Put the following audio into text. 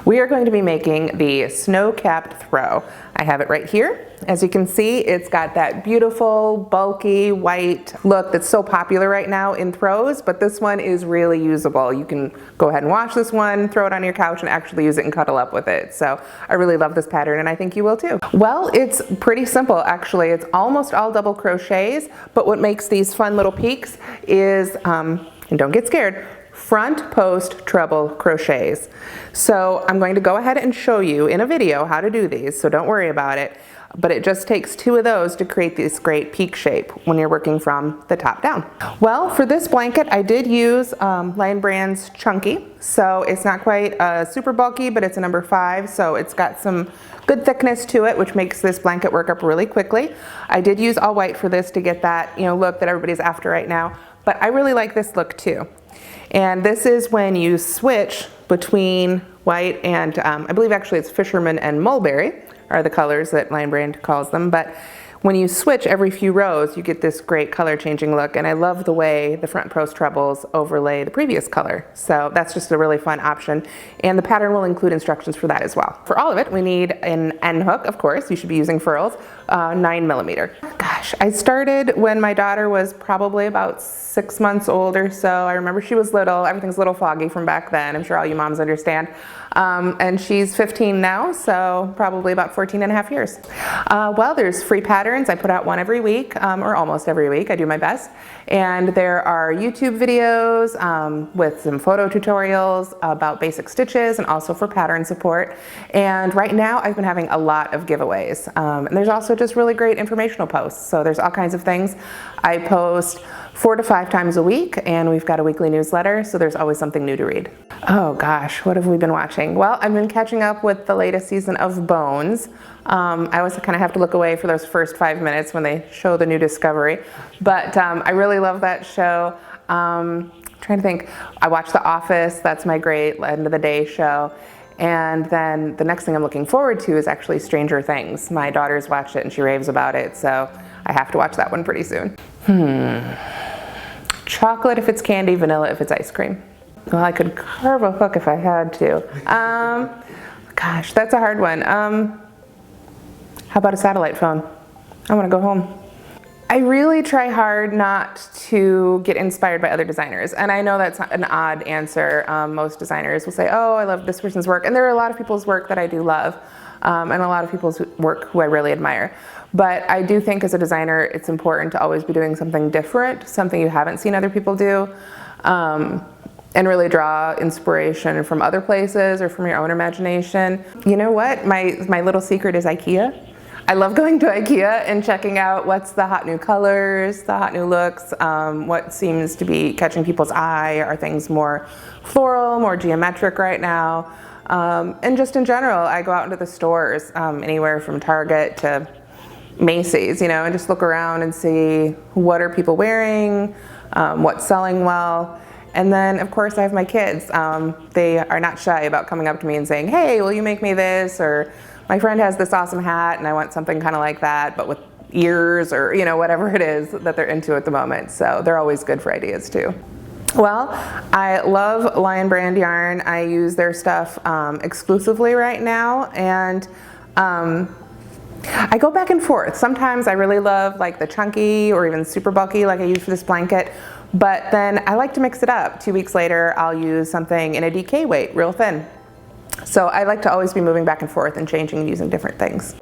We are going to be making the snow-capped throw. I have it right here. As you can see, it's got that beautiful, bulky, white look that's so popular right now in throws, but this one is really usable. You can go ahead and wash this one, throw it on your couch, and actually use it and cuddle up with it. So I really love this pattern, and I think you will too. Well, it's pretty simple, actually. It's almost all double crochets, but what makes these fun little peaks is, and don't get scared, front post treble crochets. So I'm going to go ahead and show you in a video how to do these, so don't worry about it. But it just takes 2 of those to create this great peak shape when you're working from the top down. Well, for this blanket, I did use Lion Brand's Chunky. So it's not quite super bulky, but it's a number 5, so it's got some good thickness to it, which makes this blanket work up really quickly. I did use all white for this to get that, look that everybody's after right now, but I really like this look too. And this is when you switch between white and, I believe actually it's Fisherman and Mulberry are the colors that Lion Brand calls them, but when you switch every few rows, you get this great color changing look, and I love the way the front post trebles overlay the previous color. So that's just a really fun option, and the pattern will include instructions for that as well. For all of it, we need an end hook, of course. You should be using furls, 9mm. Gosh, I started when my daughter was probably about 6 months old or so. I remember she was little. Everything's a little foggy from back then. I'm sure all you moms understand. And she's 15 now, so probably about 14.5 years. Well, there's free patterns. I put out one every week, or almost every week. I do my best. And there are YouTube videos with some photo tutorials about basic stitches and also for pattern support. And right now I've been having a lot of giveaways. And there's also just really great informational posts. So there's all kinds of things. I post 4 to 5 times a week, and we've got a weekly newsletter, so there's always something new to read. Oh gosh, what have we been watching? Well, I've been catching up with the latest season of Bones. I always kind of have to look away for those first 5 minutes when they show the new discovery, but I really love that show. Trying to think, I watch The Office, that's my great end of the day show. And then the next thing I'm looking forward to is actually Stranger Things. My daughter's watched it and she raves about it, so I have to watch that one pretty soon. Chocolate if it's candy, vanilla if it's ice cream. Well, I could carve a hook if I had to. Gosh, that's a hard one. How about a satellite phone? I want to go home. I really try hard not to get inspired by other designers, and I know that's an odd answer. Most designers will say, oh, I love this person's work, and there are a lot of people's work that I do love, and a lot of people's work who I really admire. But I do think as a designer, it's important to always be doing something different, something you haven't seen other people do, and really draw inspiration from other places or from your own imagination. You know what? My little secret is IKEA. I love going to IKEA and checking out what's the hot new colors, the hot new looks, what seems to be catching people's eye. Are things more floral, more geometric right now? And just in general, I go out into the stores, anywhere from Target to Macy's, and just look around and see what are people wearing, what's selling well. And then, of course, I have my kids. They are not shy about coming up to me and saying, hey, will you make me this? Or my friend has this awesome hat and I want something kind of like that, but with ears or, whatever it is that they're into at the moment. So they're always good for ideas too. Well, I love Lion Brand yarn. I use their stuff exclusively right now, and I go back and forth. Sometimes I really love like the chunky or even super bulky like I use for this blanket, but then I like to mix it up. 2 weeks later, I'll use something in a DK weight, real thin. So I like to always be moving back and forth and changing and using different things.